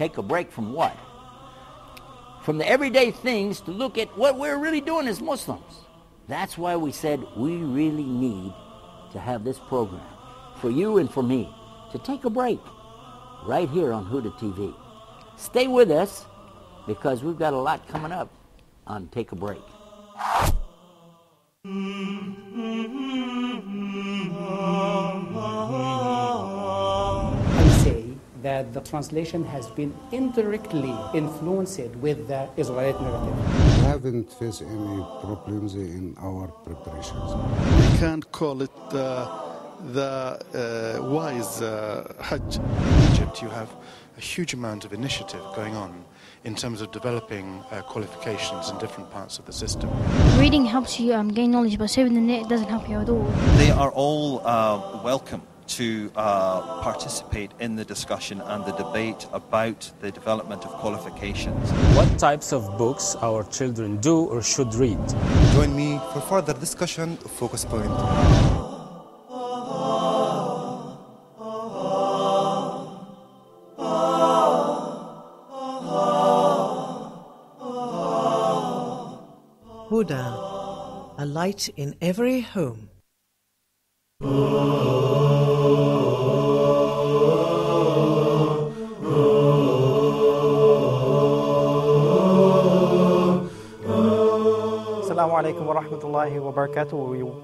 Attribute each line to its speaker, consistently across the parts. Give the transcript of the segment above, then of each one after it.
Speaker 1: Take a break from what? From the everyday things to look at what we're really doing as Muslims. That's why we said we really need to have this program for you and for me to take a break right here on Huda TV. Stay with us because we've got a lot coming up on Take a Break.
Speaker 2: That the translation has been indirectly influenced with the Israelite narrative.
Speaker 3: We haven't faced any problems in our preparations.
Speaker 4: We can't call it the wise Hajj. In Egypt, you have a huge amount of initiative going on in terms of developing qualifications in different parts of the system.
Speaker 5: Reading helps you gain knowledge, but saving the net doesn't help you at all.
Speaker 6: They are all welcome to participate in the discussion and the debate about the development of qualifications.
Speaker 7: What types of books our children do or should read?
Speaker 8: Join me for further discussion of Focus Point.
Speaker 9: Huda, a light in every home.
Speaker 10: Assalamu alaikum wa rahmatullahi wa barakatuh.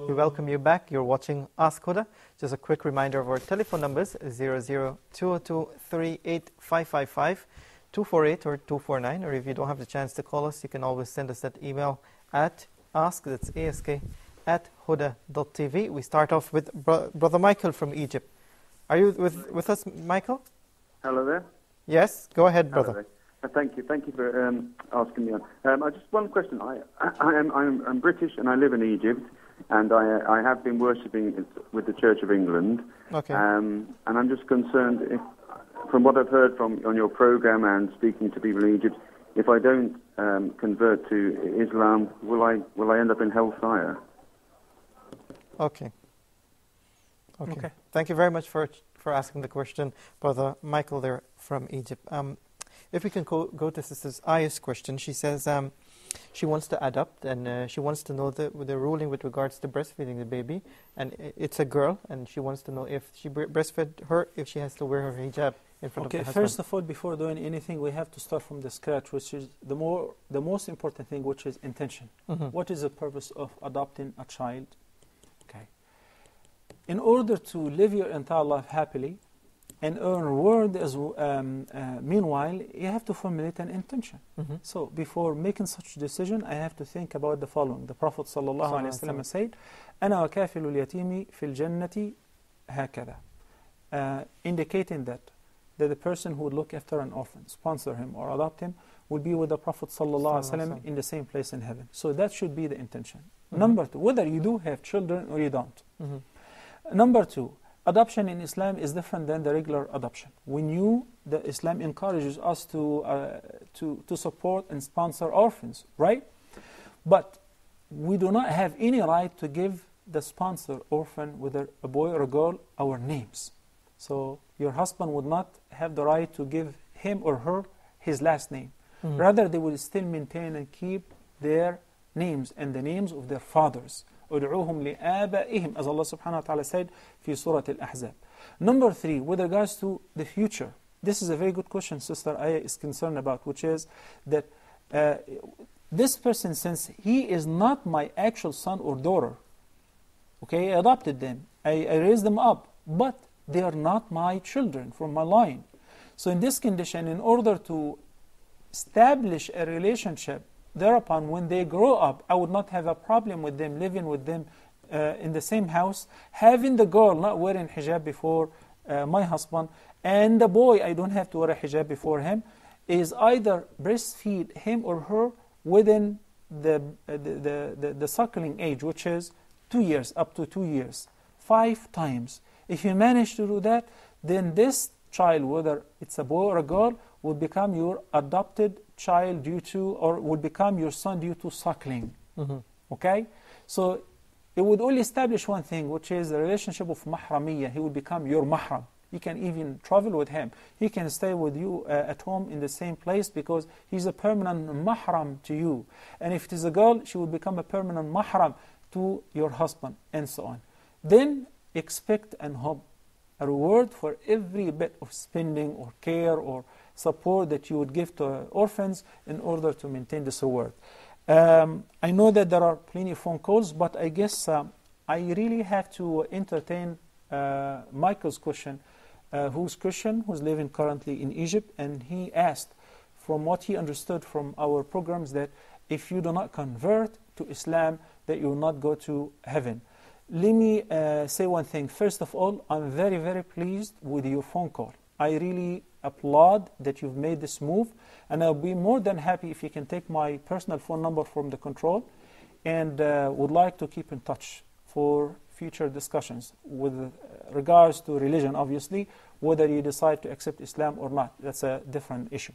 Speaker 10: We welcome you back. You're watching Ask Huda. Just a quick reminder of our telephone numbers: 00-202-385555, 248 or 249. Or if you don't have the chance to call us, you can always send us that email at ask, that's ask, @huda.tv. We start off with Brother Michael from Egypt. Are you with us, Michael?
Speaker 11: Hello there.
Speaker 10: Yes, go ahead, brother.
Speaker 11: Thank you for asking me on. I just one question. I'm British and I live in Egypt, and I have been worshipping with the Church of England.
Speaker 10: Okay.
Speaker 11: And I'm just concerned if, from what I've heard on your program and speaking to people in Egypt, if I don't convert to Islam, will I end up in hellfire?
Speaker 10: Okay. Thank you very much for asking the question, Brother Michael there from Egypt. If we can go to Sister Aya's question, she says she wants to adopt and she wants to know the ruling with regards to breastfeeding the baby, and it's a girl, and she wants to know if she breastfed her, if she has to wear her hijab in front of the husband.
Speaker 12: First of all, before doing anything, we have to start from the scratch, which is the most important thing, which is intention. What is the purpose of adopting a child? Okay. In order to live your entire life happily and earn reward, meanwhile, you have to formulate an intention. So before making such a decision, I have to think about the following. The Prophet ﷺ said, أَنَا وَكَافِلُ الْيَتِيمِ فِي الْجَنَّةِ هَكَذَا, indicating that the person who would look after an orphan, sponsor him or adopt him, will be with the Prophet ﷺ in the same place in heaven. So that should be the intention. Number two, whether you do have children or you don't. Number two, adoption in Islam is different than the regular adoption. The Islam encourages us to support and sponsor orphans, right? But we do not have any right to give the sponsor orphan, whether a boy or a girl, our names. So your husband would not have the right to give him or her his last name. Rather, they will still maintain and keep their names and the names of their fathers. أُدْعُوهُمْ لِآبَائِهِمْ, as Allah subhanahu wa ta'ala said في Surah Al-Ahzab. Number three, with regards to the future, this is a very good question Sister Aya is concerned about, which is that this person, since he is not my actual son or daughter, okay, I adopted them, I raised them up, but they are not my children from my line. So in this condition, in order to establish a relationship, thereupon when they grow up, I would not have a problem with them living with them in the same house, having the girl not wearing hijab before my husband, and the boy, I don't have to wear a hijab before him, is either breastfeed him or her within the suckling age, which is 2 years, up to 2 years, 5 times. If you manage to do that, then this child, whether it's a boy or a girl, will become your adopted child due to, or will become your son due to suckling. Okay? So it would only establish one thing, which is the relationship of mahramiyya. He will become your mahram. You can even travel with him. He can stay with you at home in the same place because he's a permanent mahram to you. And if it is a girl, she will become a permanent mahram to your husband, and so on. Then expect and hope a reward for every bit of spending or care or support that you would give to orphans in order to maintain this reward. I know that there are plenty of phone calls, but I guess I really have to entertain Michael's question, who's Christian, who's living currently in Egypt, and he asked, from what he understood from our programs, that if you do not convert to Islam, that you will not go to heaven. Let me say one thing. First of all, I'm very, very pleased with your phone call. I really applaud that you've made this move, and I'll be more than happy if you can take my personal phone number from the control, and would like to keep in touch for future discussions with regards to religion, obviously, whether you decide to accept Islam or not. That's a different issue.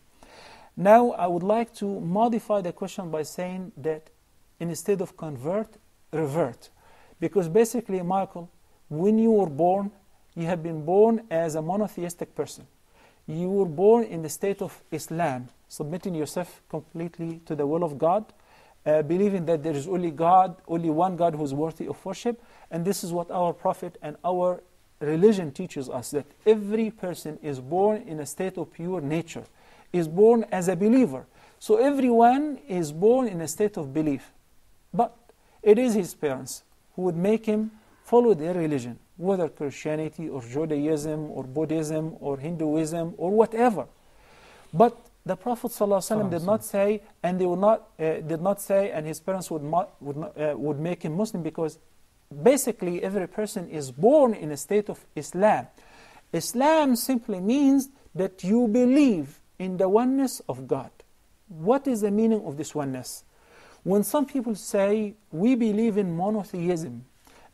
Speaker 12: Now, I would like to modify the question by saying that instead of convert, revert. Because basically, Michael, when you were born, you have been born as a monotheistic person. You were born in the state of Islam, submitting yourself completely to the will of God, believing that there is only God, only one God who is worthy of worship. And this is what our Prophet and our religion teaches us, that every person is born in a state of pure nature, is born as a believer. So everyone is born in a state of belief. But it is his parents who would make him follow their religion, whether Christianity or Judaism or Buddhism or Hinduism or whatever. But the Prophet ﷺ did not say, and they would not did not say, and his parents would make him Muslim, because basically every person is born in a state of Islam. Islam simply means that you believe in the oneness of God. What is the meaning of this oneness? When some people say, we believe in monotheism,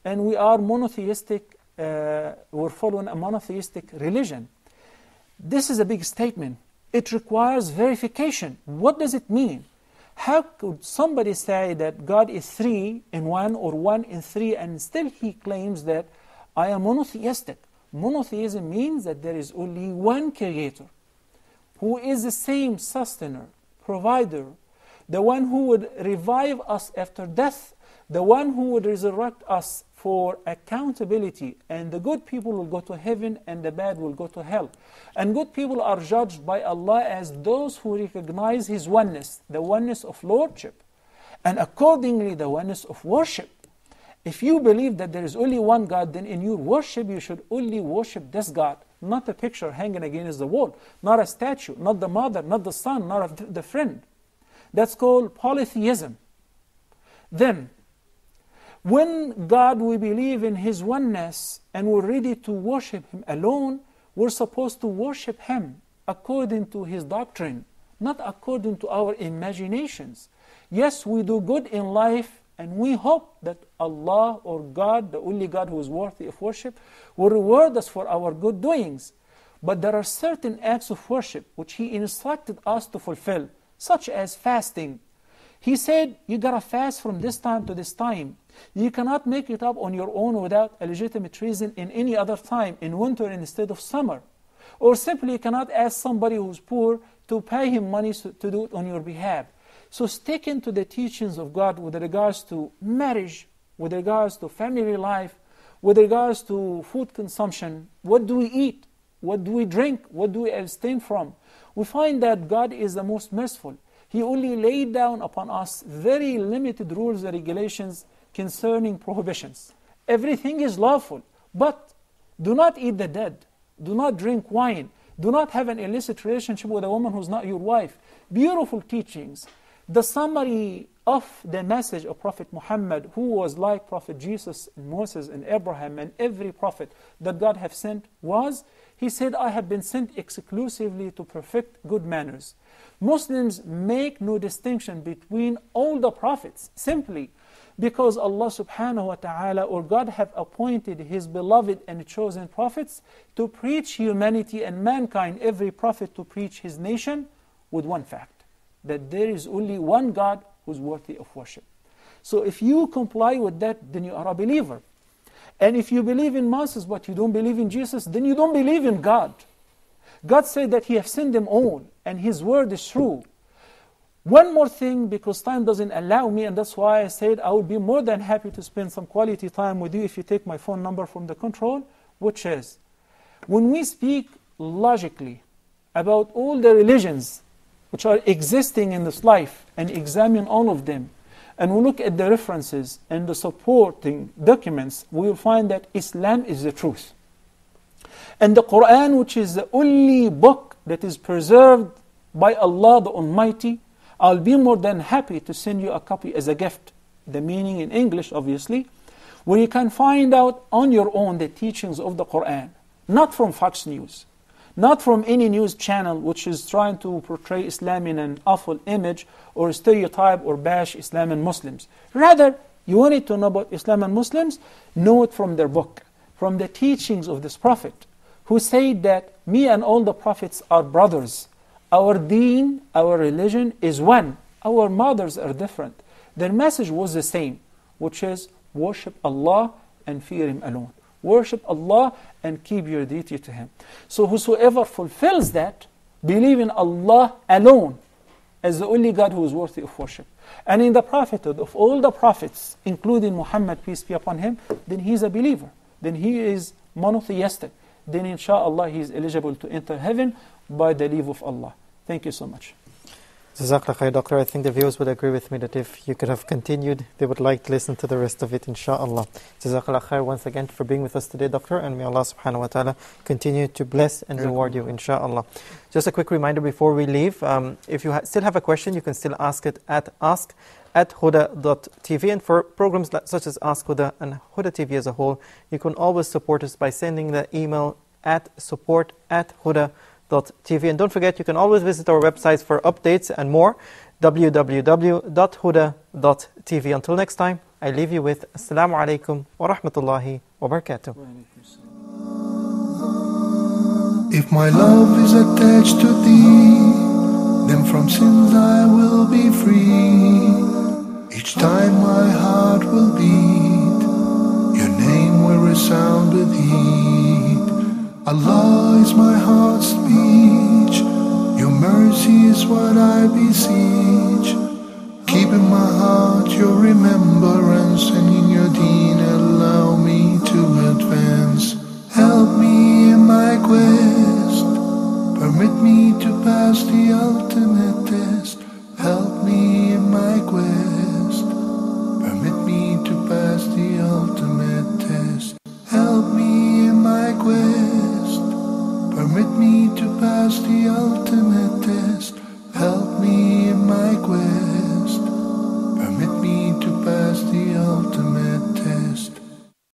Speaker 12: and we are monotheistic, we're following a monotheistic religion, this is a big statement. It requires verification. What does it mean? How could somebody say that God is 3 in 1 or 1 in 3, and still he claims that I am monotheistic? Monotheism means that there is only one creator, who is the same sustainer, provider, the one who would revive us after death, the one who would resurrect us for accountability, and the good people will go to heaven and the bad will go to hell. And good people are judged by Allah as those who recognize His oneness, the oneness of lordship, and accordingly the oneness of worship. If you believe that there is only one God, then in your worship you should only worship this God, not a picture hanging against the wall, not a statue, not the mother, not the son, not the friend. That's called polytheism. Then, when God, we believe in His oneness and we're ready to worship Him alone, we're supposed to worship Him according to His doctrine, not according to our imaginations. Yes, we do good in life, and we hope that Allah or God, the only God who is worthy of worship, will reward us for our good doings. But there are certain acts of worship which He instructed us to fulfill, such as fasting. He said, you gotta fast from this time to this time. You cannot make it up on your own without a legitimate reason in any other time, in winter instead of summer. Or simply you cannot ask somebody who's poor to pay him money to do it on your behalf. So sticking to the teachings of God with regards to marriage, with regards to family life, with regards to food consumption, what do we eat? What do we drink? What do we abstain from? We find that God is the most merciful. He only laid down upon us very limited rules and regulations concerning prohibitions. Everything is lawful, but do not eat the dead. Do not drink wine. Do not have an illicit relationship with a woman who's not your wife. Beautiful teachings. The summary of the message of Prophet Muhammad, who was like Prophet Jesus and Moses and Abraham and every prophet that God have sent, was, he said, I have been sent exclusively to perfect good manners. Muslims make no distinction between all the prophets, simply because Allah subhanahu wa ta'ala or God have appointed His beloved and chosen prophets to preach humanity and mankind, every prophet to preach his nation with one fact, that there is only one God who's worthy of worship. So if you comply with that, then you are a believer. And if you believe in Moses but you don't believe in Jesus, then you don't believe in God. God said that He has sent them all, and His word is true. One more thing, because time doesn't allow me, and that's why I said I would be more than happy to spend some quality time with you if you take my phone number from the control, which is, when we speak logically about all the religions which are existing in this life and examine all of them, and we look at the references and the supporting documents, we will find that Islam is the truth. And the Quran, which is the only book that is preserved by Allah the Almighty, I'll be more than happy to send you a copy as a gift. The meaning in English, obviously, where you can find out on your own the teachings of the Quran. Not from Fox News, not from any news channel which is trying to portray Islam in an awful image or stereotype or bash Islam and Muslims. Rather, you wanted to know about Islam and Muslims, know it from their book, from the teachings of this Prophet, who said that me and all the prophets are brothers. Our deen, our religion is one. Our mothers are different. Their message was the same, which is worship Allah and fear Him alone. Worship Allah and keep your duty to Him. So whosoever fulfills that, believe in Allah alone as the only God who is worthy of worship, and in the prophethood of all the prophets, including Muhammad, peace be upon him, then he is a believer. Then he is monotheistic. Then inshallah he is eligible to enter heaven by the leave of Allah. Thank you so much.
Speaker 10: Jazakallah khair, Doctor. I think the viewers would agree with me that if you could have continued, they would like to listen to the rest of it, inshallah. Jazakallah khair once again for being with us today, Doctor, and may Allah subhanahu wa ta'ala continue to bless and reward you, inshallah. Just a quick reminder before we leave, if you still have a question, you can still ask it at ask@huda.tv, and for programs such as Ask Huda and Huda TV as a whole, you can always support us by sending the email at support@huda.tv. And don't forget, you can always visit our websites for updates and more, www.huda.tv. Until next time, I leave you with Assalamu alaikum wa rahmatullahi wa barakatuh.
Speaker 13: If my love is attached to thee, then from sins I will be free. Each time my heart will beat, your name will resound with heat. Allah is my heart's speech, your mercy is what I beseech. Keep in my heart your remembrance, and in your deen allow me to advance. Help me in my quest, permit me to pass the ultimate test. Help me in my quest, permit me to pass the ultimate test. Help me in my quest, permit me to pass the ultimate test. Help me in my quest.